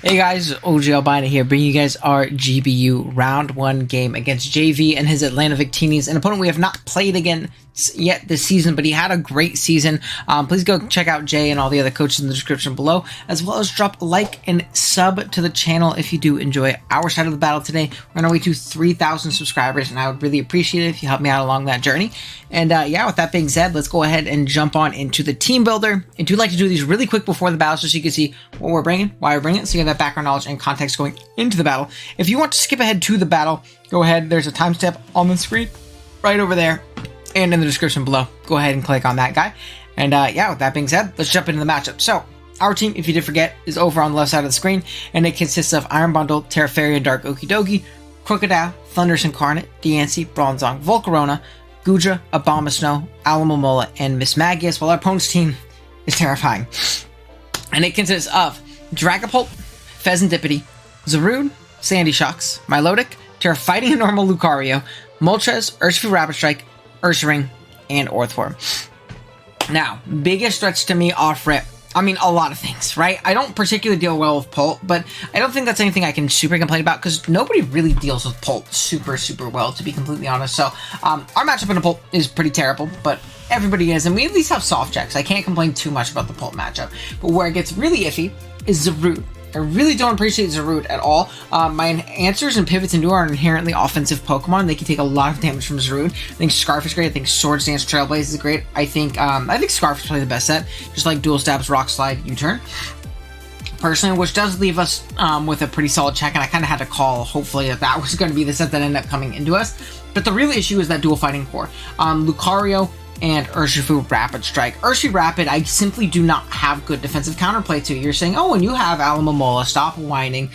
Hey guys, OGalbina here, bringing you guys our GBU round 1 game against JV and his Atlanta Victinis, an opponent we have not played again yet this season, but he had a great season. Please go check out Jay and all the other coaches in the description below, as well as drop a like and sub to the channel if you do enjoy our side of the battle today. We're on our way to 3,000 subscribers, and I would really appreciate it if you help me out along that journey. And yeah, with that being said, let's go ahead and jump on into the team builder. I do like to do these really quick before the battle so you can see what we're bringing, why we're bringing it, so you have that background knowledge and context going into the battle. If you want to skip ahead to the battle, go ahead. There's a timestamp on the screen right over there and in the description below. Go ahead and click on that guy. And yeah, with that being said, let's jump into the matchup. So our team, if you did forget, is over on the left side of the screen, and it consists of Iron Bundle, Terrafaria, Dark Okidogi, Crocodile, Thunderous Incarnate, Diancie, Bronzong, Volcarona, Guja, Abomasnow, Alamomola, and Miss Magius, while our opponent's team is terrifying. And it consists of Dragapult, Pheasantipity, Zarude, Sandy Shocks, Milotic, Terra-Fighting and Normal Lucario, Moltres, Urshifu Rapid Strike, Ursaring, and Orthworm. Now, biggest threats to me off rip. I mean, a lot of things, right? I don't particularly deal well with Pult, but I don't think that's anything I can super complain about because nobody really deals with Pult super well, to be completely honest. So, our matchup in a Pult is pretty terrible, but everybody is, and we at least have soft checks. I can't complain too much about the Pult matchup. But where it gets really iffy is Zarude. I really don't appreciate Zarude at all. My answers and pivots into are inherently offensive Pokemon. They can take a lot of damage from Zarude. I think Scarf is great. I think Swords Dance Trailblaze is great. I think Scarf is probably the best set. Just like Dual Stabs, Rock Slide, U-Turn. Personally, which does leave us with a pretty solid check, and I kind of had to call, hopefully, that was going to be the set that ended up coming into us. But the real issue is that dual fighting core. Lucario and Urshifu Rapid Strike. Urshifu Rapid, I simply do not have good defensive counterplay to. You're saying, oh, and you have Alamomola, stop whining.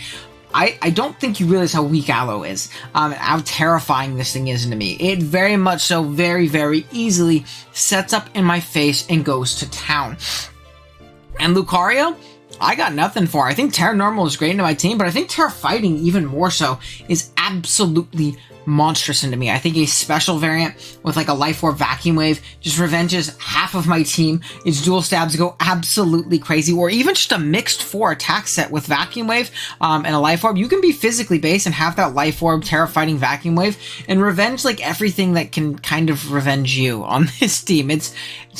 I don't think you realize how weak Aloe is, and how terrifying this thing is to me. It very much so, very easily sets up in my face and goes to town. And Lucario, I got nothing for. I think Terra Normal is great into my team, but I think Terra Fighting even more so is absolutely monstrous into me. I think a special variant with like a Life Orb Vacuum Wave just revenges half of my team. Its dual stabs go absolutely crazy, or even just a mixed 4 attack set with Vacuum Wave and a Life Orb. You can be physically based and have that Life Orb, Terra Fighting, Vacuum Wave, and revenge like everything that can kind of revenge you on this team. It's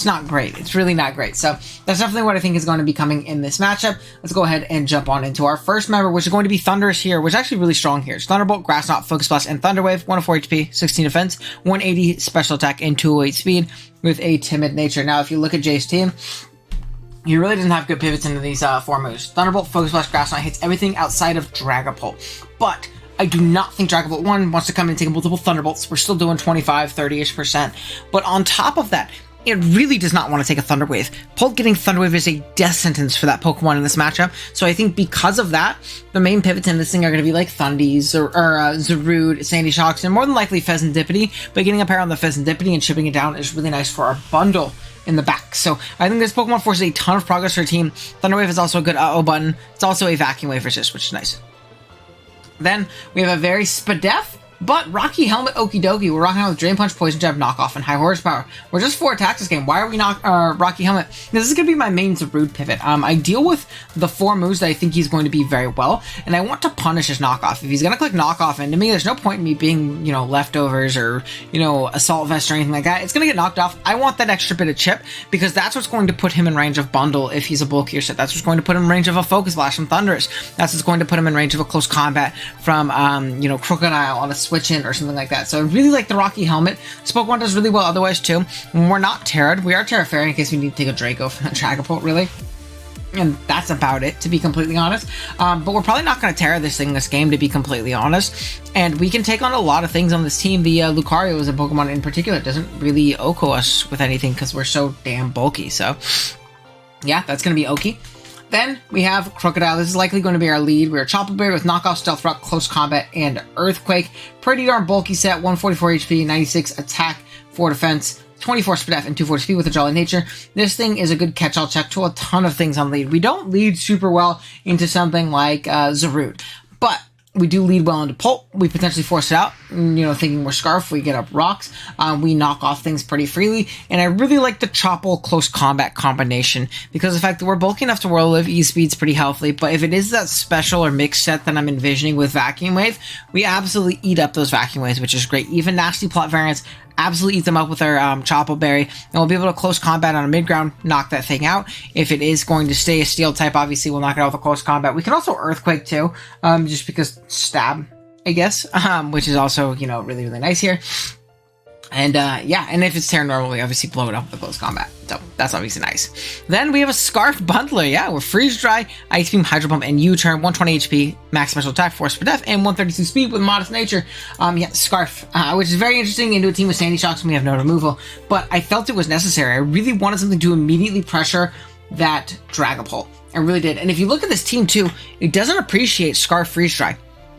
not great. It's really not great. So that's definitely what I think is going to be coming in this matchup. Let's go ahead and jump on into our first member, which is going to be Thunderous here, which is actually really strong here. It's Thunderbolt, Grass Knot, Focus Blast, and Thunder Wave. 104 HP, 16 defense, 180 special attack, and 208 speed with a timid nature. Now, if you look at Jay's team, he really doesn't have good pivots into these 4 moves. Thunderbolt, Focus Blast, Grass Knot hits everything outside of Dragapult. But I do not think Dragapult 1 wants to come in and take multiple Thunderbolts. We're still doing 25, 30-ish%. But on top of that, it really does not want to take a Thunder Wave. Pult getting Thunder Wave is a death sentence for that Pokemon in this matchup. So I think because of that, the main pivots in this thing are going to be like Thundies or Zarude, Sandy Shocks, and more than likely Pheasantipity. But getting a pair on the Pheasantipity and shipping it down is really nice for our bundle in the back. So I think this Pokemon forces a ton of progress for our team. Thunder Wave is also a good uh-oh button. It's also a Vacuum Wave resist, which is nice. Then we have a very Spadef, but Rocky Helmet Okidogi. We're rocking out with Drain Punch, Poison Jab, Knockoff, and High Horsepower. We're just 4 attacks this game. Why are we not Rocky Helmet? This is going to be my main Zarude pivot. I deal with the 4 moves that I think he's going to be very well, and I want to punish his Knockoff. If he's going to click Knockoff into me, there's no point in me being, leftovers or, Assault Vest or anything like that. It's going to get knocked off. I want that extra bit of chip because that's what's going to put him in range of Bundle if he's a bulkier set. That's what's going to put him in range of a Focus Blast from Thunderous. That's what's going to put him in range of a Close Combat from, Crocodile on a switch in or something like that. So I really like the Rocky Helmet. This Pokemon does really well otherwise too. When we're not Terra'd, we are Terrafaria in case we need to take a Draco from the Dragapult, really. And that's about it, to be completely honest. But we're probably not going to Terra this game, to be completely honest. And we can take on a lot of things on this team. The Lucario is a Pokemon in particular. It doesn't really Oko us with anything because we're so damn bulky. So yeah, that's going to be Oki. Then we have Crocodile. This is likely going to be our lead. We're Chopper Bear with Knockoff, Stealth Rock, Close Combat, and Earthquake. Pretty darn bulky set. 144 HP, 96 attack, 4 defense, 24 Spadef, and 240 speed with a Jolly Nature. This thing is a good catch-all check to a ton of things on lead. We don't lead super well into something like Zarude. But we do lead well into Pulp. We potentially force it out, thinking we're Scarf. We get up rocks. We knock off things pretty freely. And I really like the Chopple close combat combination because of the fact that we're bulky enough to Whirl Live, E-Speed's pretty healthy. But if it is that special or mixed set that I'm envisioning with Vacuum Wave, we absolutely eat up those Vacuum Waves, which is great. Even Nasty Plot variants, absolutely eat them up with our Chopple Berry, and we'll be able to close combat on a mid-ground, knock that thing out. If it is going to stay a steel type, obviously we'll knock it out with a close combat. We can also Earthquake too, just because stab, I guess, which is also, really, really nice here. And and if it's Terra Normal, we obviously blow it up with close combat. So that's obviously nice. Then we have a Scarf Bundler. Yeah, we're Freeze Dry, Ice Beam, Hydro Pump, and U-Turn. 120 HP, max special attack, force for death, and 132 speed with modest nature. Scarf, which is very interesting into a team with Sandy Shocks, and we have no removal. But I felt it was necessary. I really wanted something to immediately pressure that Dragapult. I really did. And if you look at this team too, it doesn't appreciate Scarf Freeze Dry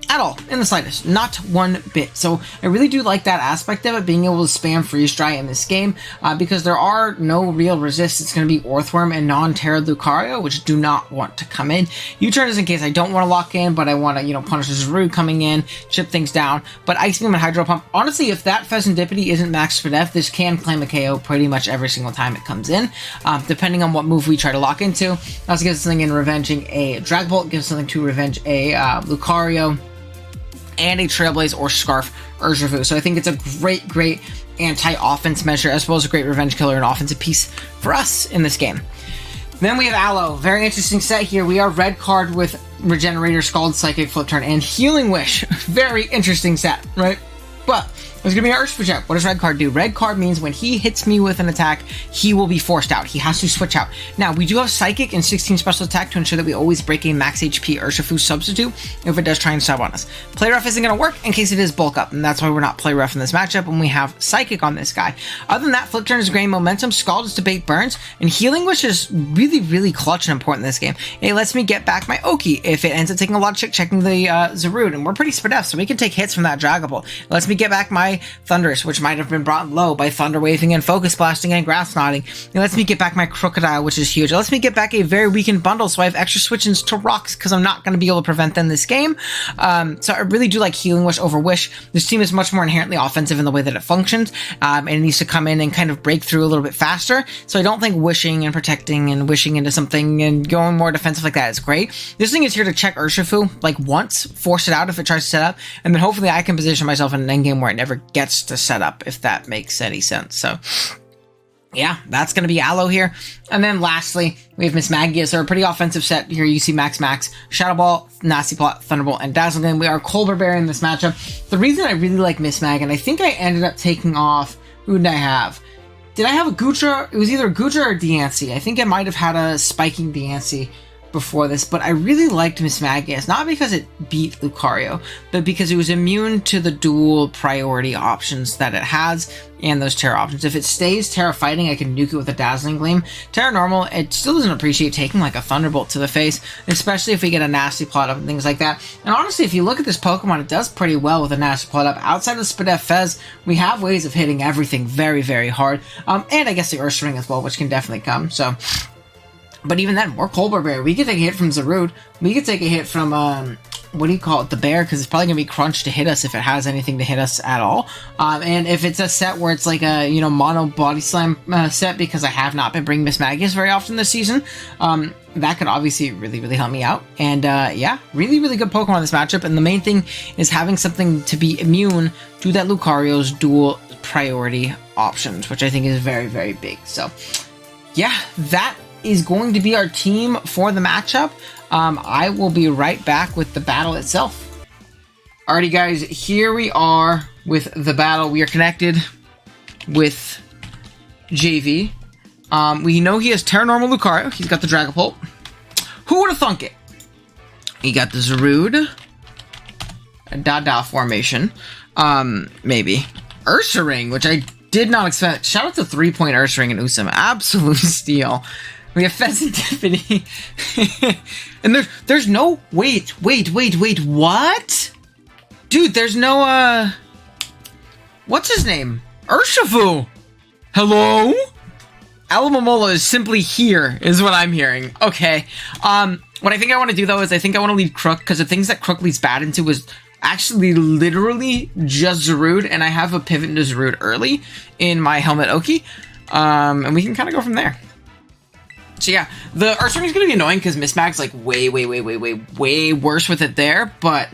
at all, in the slightest, not one bit. So I really do like that aspect of it, being able to spam Freeze Dry in this game, because there are no real resists. It's going to be Orthworm and non-Terra Lucario, which do not want to come in. U-Turn is in case I don't want to lock in, but I want to, punish this Zarude coming in, chip things down. But Ice Beam and Hydro Pump, honestly, if that Pheasantipity isn't maxed for death, this can claim a KO pretty much every single time it comes in, depending on what move we try to lock into. Also gives us something in revenging a Dragapult, gives something to revenge a Lucario, and a Trailblaze or Scarf Urshifu. So I think it's a great anti-offense measure, as well as a great revenge killer and offensive piece for us in this game. Then we have Aloe. Very interesting set here. We are red card with Regenerator, Scald, Psychic, Flip Turn, and Healing Wish. Very interesting set, right? But there's going to be an Urshifu check. What does red card do? Red card means when he hits me with an attack, he will be forced out. He has to switch out. Now, we do have Psychic and 16 special attack to ensure that we always break a max HP Urshifu substitute if it does try and sub on us. Play rough isn't going to work in case it is bulk up, and that's why we're not play rough in this matchup when we have Psychic on this guy. Other than that, Flip Turn is great momentum, Scald is to bait burns, and Healing Wish is really clutch and important in this game. It lets me get back my Oki if it ends up taking a lot of checking the Zarude, and we're pretty spread out, so we can take hits from that Dragapult. It lets me get back my Thundurus, which might have been brought low by Thunder Waving and Focus Blasting and Grass Knotting. It lets me get back my Crocodile, which is huge. It lets me get back a very weakened bundle, so I have extra switch-ins to rocks because I'm not going to be able to prevent them this game. So I really do like Healing Wish over Wish. This team is much more inherently offensive in the way that it functions, and it needs to come in and kind of break through a little bit faster. So I don't think wishing and protecting and wishing into something and going more defensive like that is great. This thing is here to check Urshifu like once, force it out if it tries to set up, and then hopefully I can position myself in an endgame where it never gets to set up, if that makes any sense. So yeah, that's going to be Aloe here. And then lastly, we have Mismagius, or a pretty offensive set here. You see Max, Shadow Ball, Nasty Plot, Thunderbolt, and Dazzlegun. We are Colbur Berry in this matchup. The reason I really like Mismag, and I think I ended up taking off, who did I have? Did I have a Gutra? It was either Gutra or Diancie. I think I might have had a Spiking Diancie before this, but I really liked Mismagius, not because it beat Lucario, but because it was immune to the dual priority options that it has and those Terra options. If it stays Terra Fighting, I can nuke it with a Dazzling Gleam. Terra Normal, it still doesn't appreciate taking like a Thunderbolt to the face, especially if we get a Nasty Plot up and things like that. And honestly, if you look at this Pokemon, it does pretty well with a Nasty Plot up. Outside of Spadef Fez, we have ways of hitting everything very hard. And I guess the Ursaring as well, which can definitely come, so... But even then, we're Colbur Bear. We could take a hit from Zarude. We could take a hit from, what do you call it? The bear, because it's probably going to be crunched to hit us if it has anything to hit us at all. And if it's a set where it's like a, mono body slam set, because I have not been bringing Mismagius very often this season, that could obviously really help me out. And yeah, really good Pokemon in this matchup. And the main thing is having something to be immune to that Lucario's dual priority options, which I think is very big. So yeah, that is going to be our team for the matchup. I will be right back with the battle itself. Alrighty guys, here we are with the battle. We are connected with JV. We know he has Terra Normal Lucario. He's got the Dragapult. Who would have thunk it? He got the Zarude. A Dada formation. Maybe. Ursaring, which I did not expect. Shout out to 3-point Ursaring and Usum. Absolute steal. We have Pheasantipity. And there's no... Wait, what? Dude, there's no, what's his name? Urshifu! Hello? Alamomola is simply here, is what I'm hearing. Okay. What I think I want to do, though, is I think I want to leave Crook, because the things that Crook leads bad into is actually literally just Zarude, and I have a pivot into Zarude early in my Helmet Oki. And we can kind of go from there. So yeah, the Ursaring is going to be annoying because Mismag's like way worse with it there, but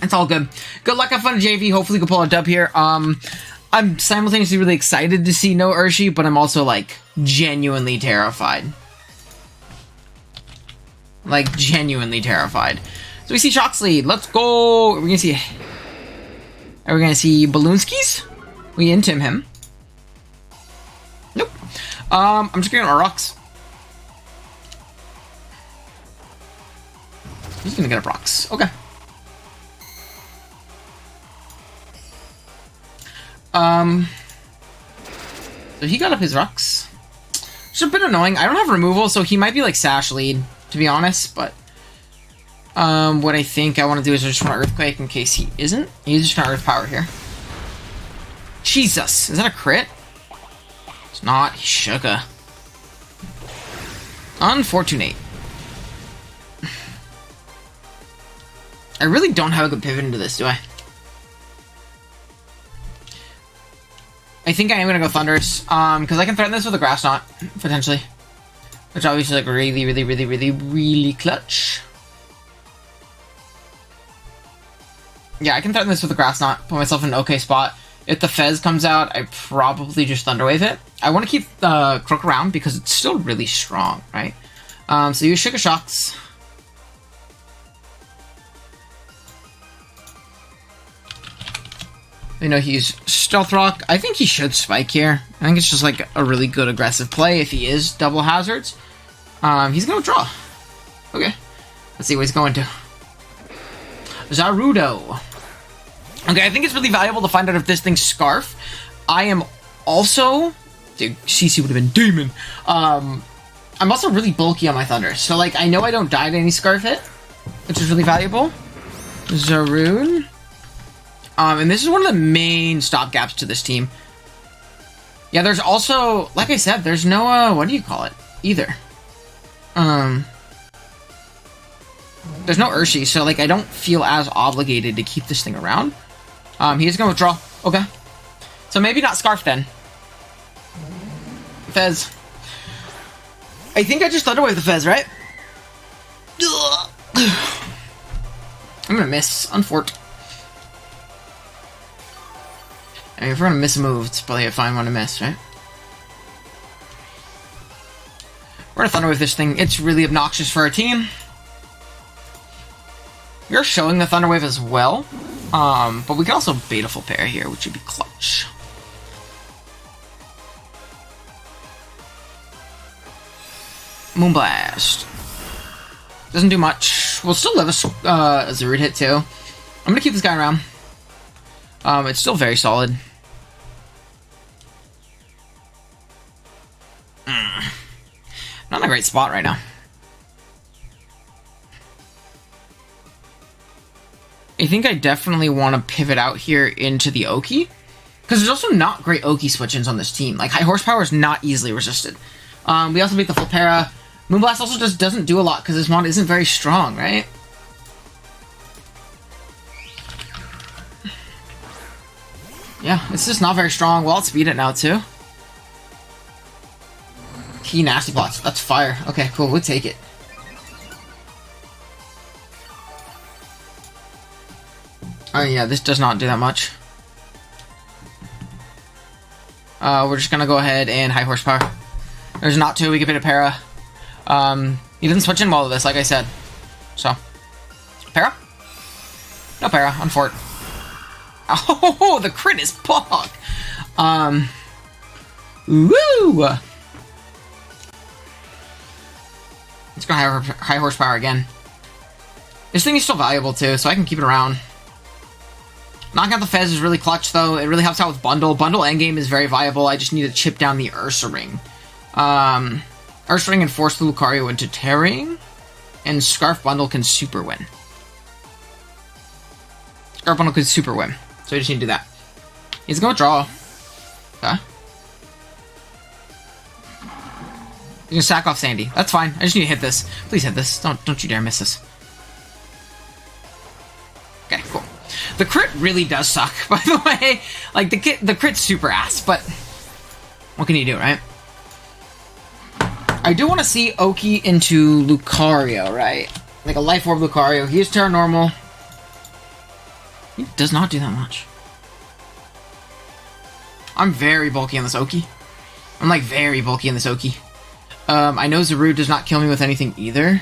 it's all good. Good luck, have fun, JV. Hopefully we can pull a dub here. I'm simultaneously really excited to see no Urshi, but I'm also like genuinely terrified. Like genuinely terrified. So we see Shox lead. Let's go. Are we gonna see Balloonskis? We intim him. Nope. I'm just gonna get rocks. He's gonna get a rocks. Okay. So he got up his rocks. It's a bit annoying. I don't have removal, so he might be like Sash lead, to be honest, but what I think I want to do is just want Earthquake in case he isn't. He's just gonna Earth Power here. Jesus, is that a crit? It's not. He's sugar. Unfortunate. I really don't have a good pivot into this, do I? I think I am gonna go Thunderous, because I can threaten this with a Grass Knot, potentially. Which obviously like really clutch. Yeah, I can threaten this with a Grass Knot, put myself in an okay spot. If the Fez comes out, I probably just Thunder Wave it. I want to keep the Crook around because it's still really strong, right? So use Sugar Shocks. You know, he's Stealth Rock. I think he should Spike here. I think it's just like a really good aggressive play if he is double hazards. He's gonna withdraw. Okay. Let's see what he's going to. Zarudo. Okay, I think it's really valuable to find out if this thing's Scarf. I am also... Dude, CC would have been demon. I'm also really bulky on my Thunder. So, like, I know I don't die to any Scarf hit, which is really valuable. Zarude. And this is one of the main stopgaps to this team. Yeah, there's also, like I said, there's no, what do you call it? Either. There's no Urshi, so, like, I don't feel as obligated to keep this thing around. He is gonna withdraw. Okay. So maybe not Scarf then. Fez. I think I just Thunder Wave the Fez, right? I'm gonna miss. Unfort. I mean, if we're gonna miss a move, it's probably a fine one to miss, right? We're gonna Thunder Wave this thing. It's really obnoxious for our team. You're showing the Thunder Wave as well. But we can also Beta Full Pair here, which would be clutch. Moonblast. Doesn't do much. We'll still live a Zarude hit too. I'm gonna keep this guy around. It's still very solid. Not in a great spot right now. I think I definitely want to pivot out here into the Oki. Because there's also not great Oki switch-ins on this team. Like, high horsepower is not easily resisted. We also beat the full para. Moonblast also just doesn't do a lot because this mod isn't very strong, right? Yeah, it's just not very strong. Well, I'll speed it now, too. Key Nasty Plots. That's fire. Okay, cool. We'll take it. Oh, yeah, this does not do that much. We're just gonna go ahead and high horsepower. There's not two. We can hit a para. He didn't switch in well to this, like I said. So, para? No para. On fort. Oh, the crit is pog. Woo! Let's go high horsepower again. This thing is still valuable too, so I can keep it around. Knocking out the Fez is really clutch, though. It really helps out with Bundle. Bundle endgame is very viable. I just need to chip down the Ursaring. Ursaring and force the Lucario into Tearing. And Scarf Bundle can super win. Scarf Bundle can super win. So I just need to do that. He's going to draw. Okay. gonna sack off Sandy. That's fine. I just need to hit this. Please hit this. Don't you dare miss this. Okay, cool. The crit really does suck, by the way. Like, the crit's super ass, but what can you do, right? I do want to see Oki into Lucario, right? Like a Life Orb Lucario. He is Terra Normal. He does not do that much. I'm very bulky on this Oki. I'm like very bulky on this Oki. I know Zaru does not kill me with anything either.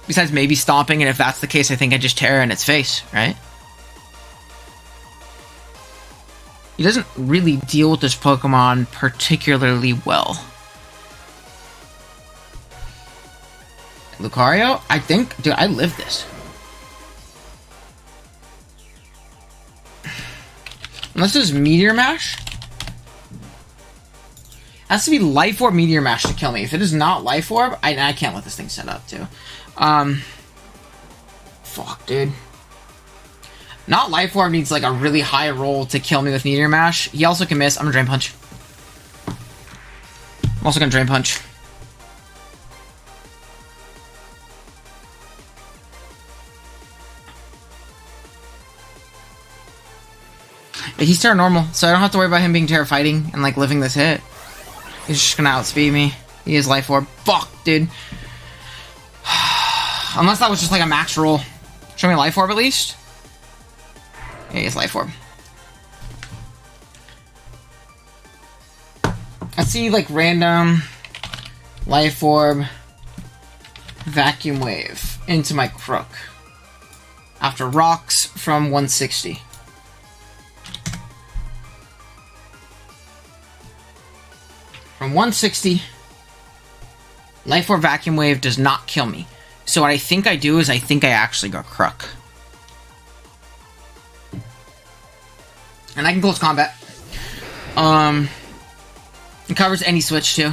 Besides maybe stomping, and if that's the case, I think I just Terra in its face, right? He doesn't really deal with this Pokemon particularly well. Lucario? I think... Dude, I live this. Unless this is Meteor Mash? It has to be Life Orb Meteor Mash to kill me. If it is not Life Orb, I can't let this thing set up, too. Fuck, dude. Not Life Orb needs, like, a really high roll to kill me with Meteor Mash. He also can miss. I'm gonna Drain Punch. I'm also gonna Drain Punch. But he's Terra Normal, so I don't have to worry about him being Terra Fighting and, like, living this hit. He's just gonna outspeed me. He is Life Orb. Fuck, dude. Unless that was just, like, a max roll. Show me Life Orb, at least. Yeah, he is Life Orb. Let's see, like, random Life Orb Vacuum Wave into my Crook. After Rocks from 160. From 160, Life Orb Vacuum Wave does not kill me. So what I think I do is I think I actually go Crook. And I can close combat. It covers any switch too.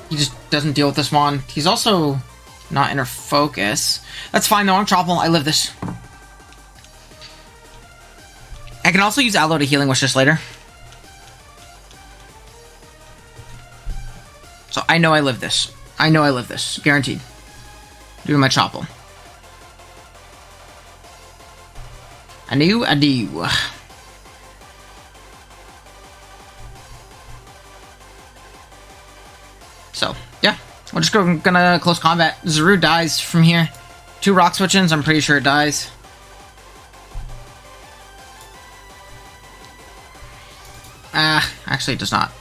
He just doesn't deal with this one. He's also not Inner Focus. That's fine though, I'm Tropical. I live this. I can also use Aloe to Healing Wish just later. So I know I live this. I know I live this. Guaranteed. Due to my Chople. I do. So, yeah. We're just gonna close combat. Zaru dies from here. 2 rock switch-ins, I'm pretty sure it dies. Actually it does not.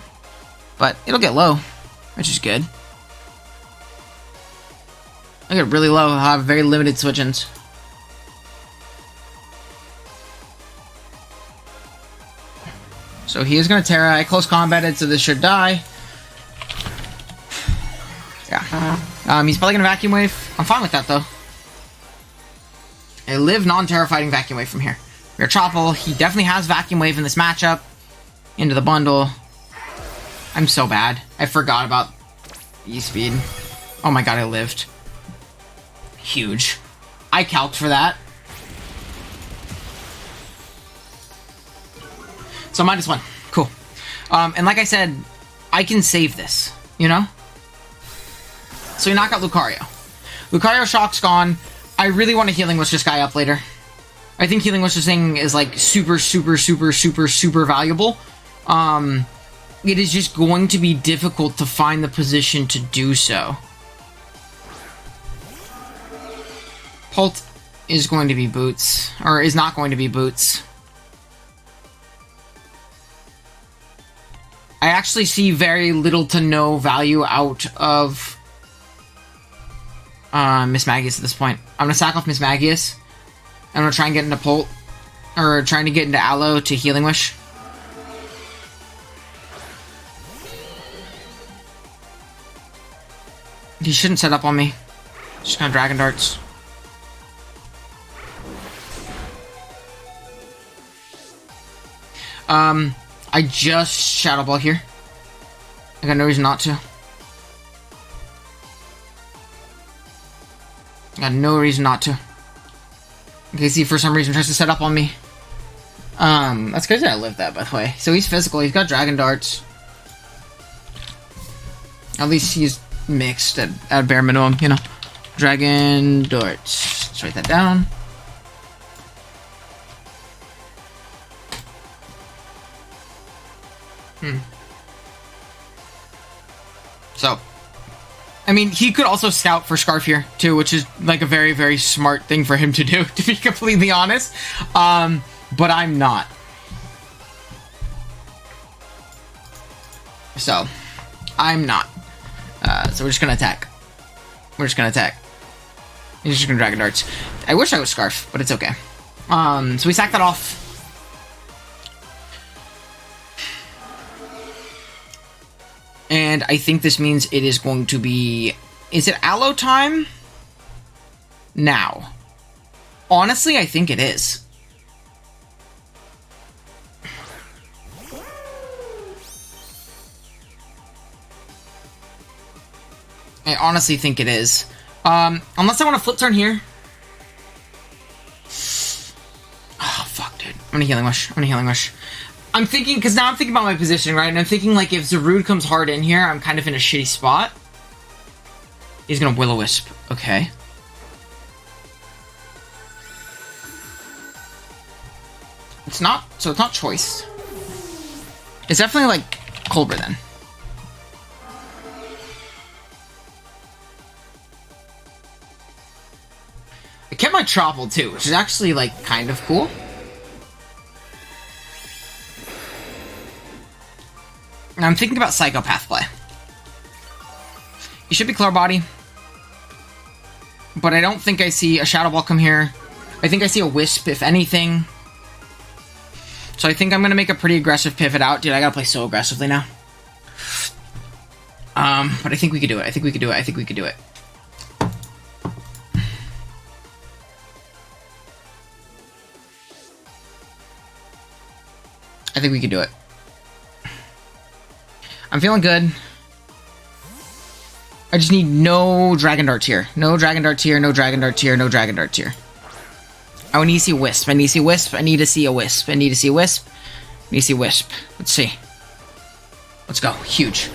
But it'll get low. Which is good. I get really low. I'll have very limited switch-ins. So he is going to Terra. I close combated, so this should die. Yeah. He's probably going to Vacuum Wave. I'm fine with that, though. I live non-Terra Fighting Vacuum Wave from here. We're Tropical. He definitely has Vacuum Wave in this matchup. Into the bundle. I'm so bad. I forgot about E-Speed. Oh my god, I lived. Huge. I calced for that. So -1. Cool. And like I said, I can save this, you know? So we knock out Lucario. Lucario Shock's gone. I really want to Healing Wish this guy up later. I think Healing Wish this thing is like super valuable. It is just going to be difficult to find the position to do so. Pult is going to be Boots. Or is not going to be Boots. I actually see very little to no value out of Miss Magius at this point. I'm going to sack off Miss Magius. I'm going to try and get into Pult. Or trying to get into Aloe to Healing Wish. He shouldn't set up on me. Just gonna Dragon Darts. I just Shadow Ball here. I got no reason not to. I got no reason not to. Okay, see, for some reason tries to set up on me. That's crazy I lived that, by the way. So he's physical, he's got Dragon Darts. At least he's mixed at bare minimum, you know. Dragon darts. Let's write that down. So, I mean, he could also scout for Scarf here, too, which is, like, a very, very smart thing for him to do, to be completely honest. But I'm not. So, I'm not. So we're just gonna attack. We're just gonna attack. He's just gonna Dragon Darts. I wish I was Scarf, but it's okay. So we sack that off. And I think this means it is going to be... Is it Aloe time? Now. Honestly, I think it is. I honestly think it is. Unless I want to flip turn here. Oh, fuck, dude. I'm gonna Healing Wish. I'm thinking, because now I'm thinking about my positioning, right? And I'm thinking, like, if Zarude comes hard in here, I'm kind of in a shitty spot. He's gonna Will-O-Wisp. Okay. It's not choice. It's definitely, like, Colbur, then. I kept my Troupple, too, which is actually, like, kind of cool. And I'm thinking about Psychopath play. He should be Clear Body. But I don't think I see a Shadow Ball come here. I think I see a Wisp, if anything. So I think I'm going to make a pretty aggressive pivot out. Dude, I got to play so aggressively now. But I think we could do it. I think we could do it. I'm feeling good. I just need no Dragon Darts here. No Dragon Darts here. I need to see a Wisp. I need to see a Wisp. Let's see. Let's go. Huge.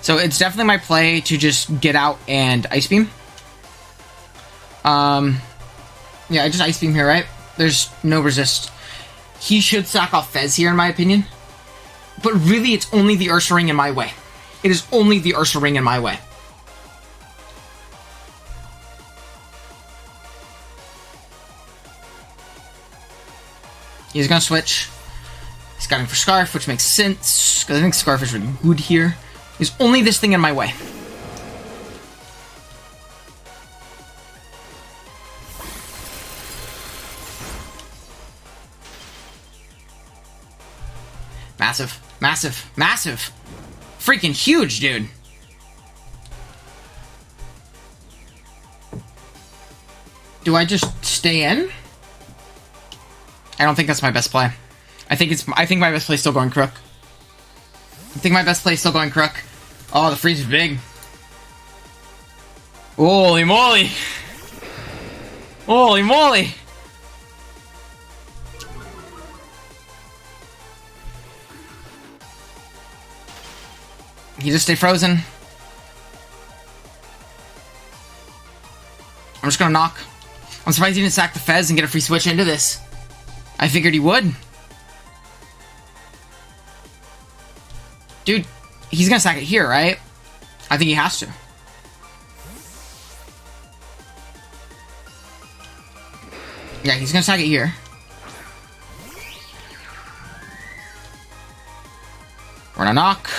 So it's definitely my play to just get out and Ice Beam. Yeah, I just Ice Beam here, right? There's no resist. He should sack off Fez here, in my opinion. But really, it's only the Ursa Ring in my way. It is only the Ursa Ring in my way. He's gonna switch. He's scouting for Scarf, which makes sense, because I think Scarf is really good here. There's only this thing in my way. Massive. Freaking huge, dude. Do I just stay in? I don't think that's my best play. I think my best play is still going Crook. Oh, the freeze is big. Holy moly. You just stay frozen. I'm just gonna knock. I'm surprised he didn't sack the Fez and get a free switch into this. I figured he would. Dude, he's gonna sack it here, right? I think he has to. Yeah, he's gonna sack it here. We're gonna knock.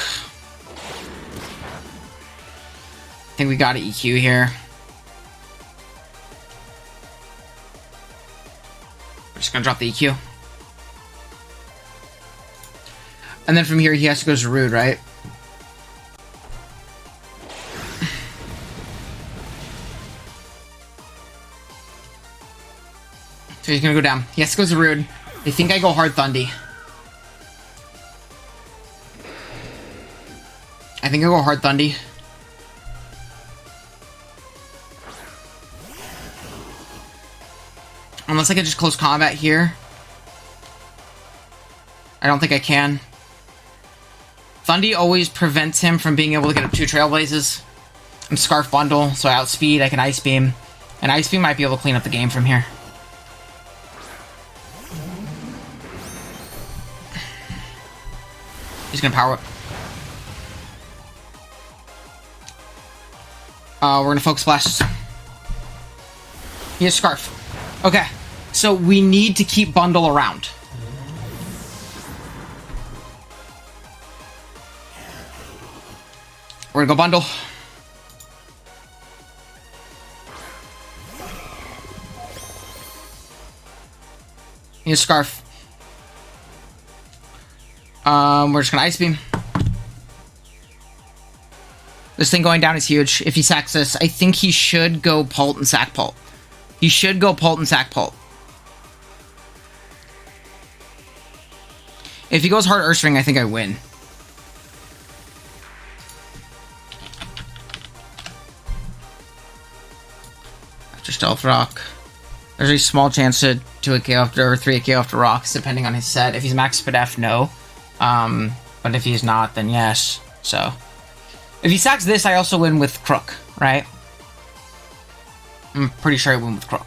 I think we got an EQ here. We're just gonna drop the EQ. And then from here, he has to go Zarude, right? So he's gonna go down. He has to go Zarude. I think I go Hard Thundy. Unless I can just close combat here. I don't think I can. Thundy always prevents him from being able to get up 2 Trailblazes. And Scarf Bundle, so I outspeed, I can Ice Beam. And Ice Beam might be able to clean up the game from here. He's gonna power up. We're gonna Focus Blast. He has Scarf. Okay, so we need to keep Bundle around. We're gonna go Bundle. He has Scarf. We're just gonna Ice Beam. This thing going down is huge. If he sacks this, I think he should go Pult and sack Pult. He should go Pult and sack Pult. If he goes hard Earth Ring, I think I win. After Stealth Rock. There's a small chance to 2 KO after, or 3 KO after Rocks, depending on his set. If he's max Spadef, no. But if he's not, then yes. So, if he sacks this, I also win with Crook, right? I'm pretty sure I win with Crook.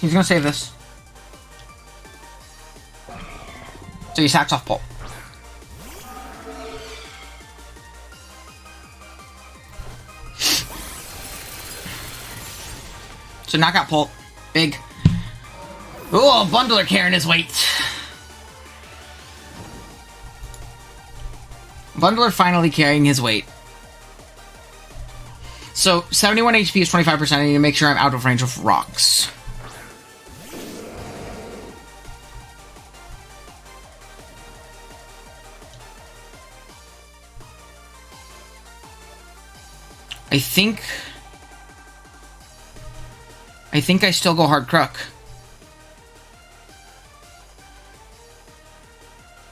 He's gonna save this. So he sacks off Pult. So knock out Pult. Big. Oh, Bundler carrying his weight. Bundler finally carrying his weight. So, 71 HP is 25%. I need to make sure I'm out of range of rocks. I think I still go hard Crook.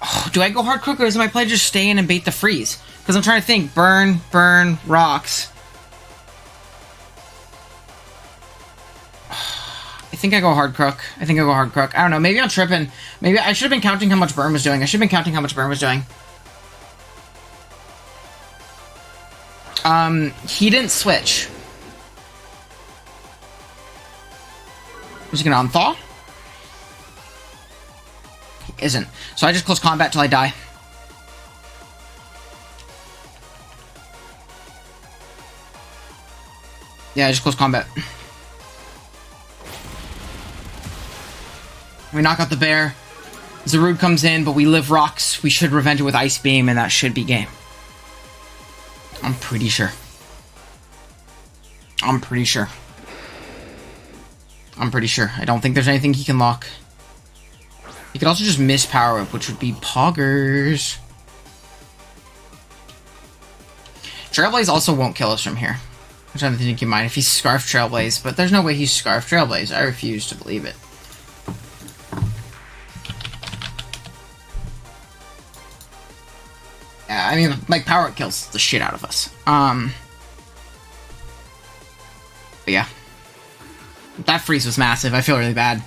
Oh, do I go hard Crook or is my play just stay in and bait the freeze? Because I'm trying to think. Burn, rocks. I think I go hard Crook. I don't know. Maybe I'm tripping. Maybe I should have been counting how much Burn was doing. He didn't switch. Is he gonna unthaw? He isn't. So I just close combat till I die. Yeah, I just close combat. We knock out the bear. Zarude comes in, but we live rocks. We should revenge it with Ice Beam, and that should be game. I'm pretty sure. I don't think there's anything he can lock. He could also just miss Power Whip, which would be poggers. Trailblaze also won't kill us from here. I'm trying to think in mind if he's Scarf Trailblaze, but there's no way he's Scarf Trailblaze. I refuse to believe it. Yeah, I mean, like, Power Whip kills the shit out of us. But yeah. That freeze was massive. I feel really bad.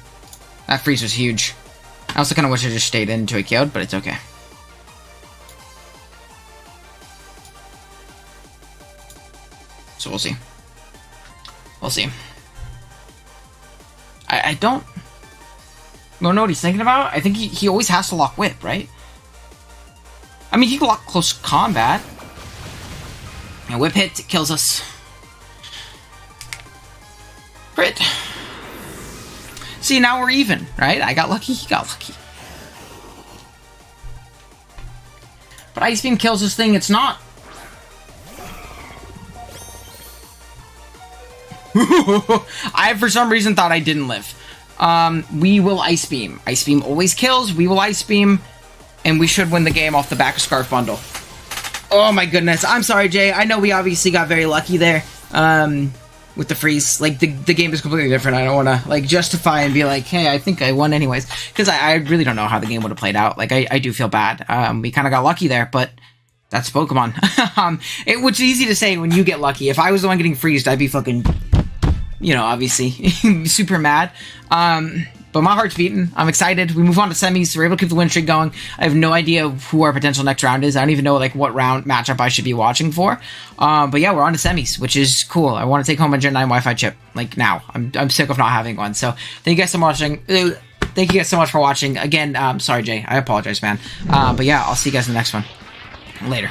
That freeze was huge. I also kind of wish I just stayed in until he killed, but it's okay. So we'll see. I don't know what he's thinking about. I think he always has to lock Whip, right? I mean, he can lock close combat. And Whip hit, it kills us. Crit. See, now we're even, right? I got lucky, he got lucky. But Ice Beam kills this thing, it's not. I, for some reason, thought I didn't live. We will Ice Beam. Ice Beam always kills, we will Ice Beam. And we should win the game off the back of Scarf Bundle. Oh my goodness, I'm sorry, Jay. I know we obviously got very lucky there. With the freeze, like, the game is completely different. I don't want to, like, justify and be like, hey, I think I won anyways. Because I really don't know how the game would have played out. Like, I do feel bad. We kind of got lucky there, but That's Pokemon. Which is easy to say when you get lucky. If I was the one getting freezed, I'd be fucking, you know, obviously super mad. But my heart's beating. I'm excited. We move on to semis. We're able to keep the win streak going. I have no idea who our potential next round is. I don't even know like what round matchup I should be watching for. But yeah, we're on to semis, which is cool. I want to take home a Gen 9 Wi-Fi chip like now. I'm sick of not having one. So thank you guys so much. Thank you guys so much for watching. Again, sorry Jay. I apologize, man. But yeah, I'll see you guys in the next one. Later.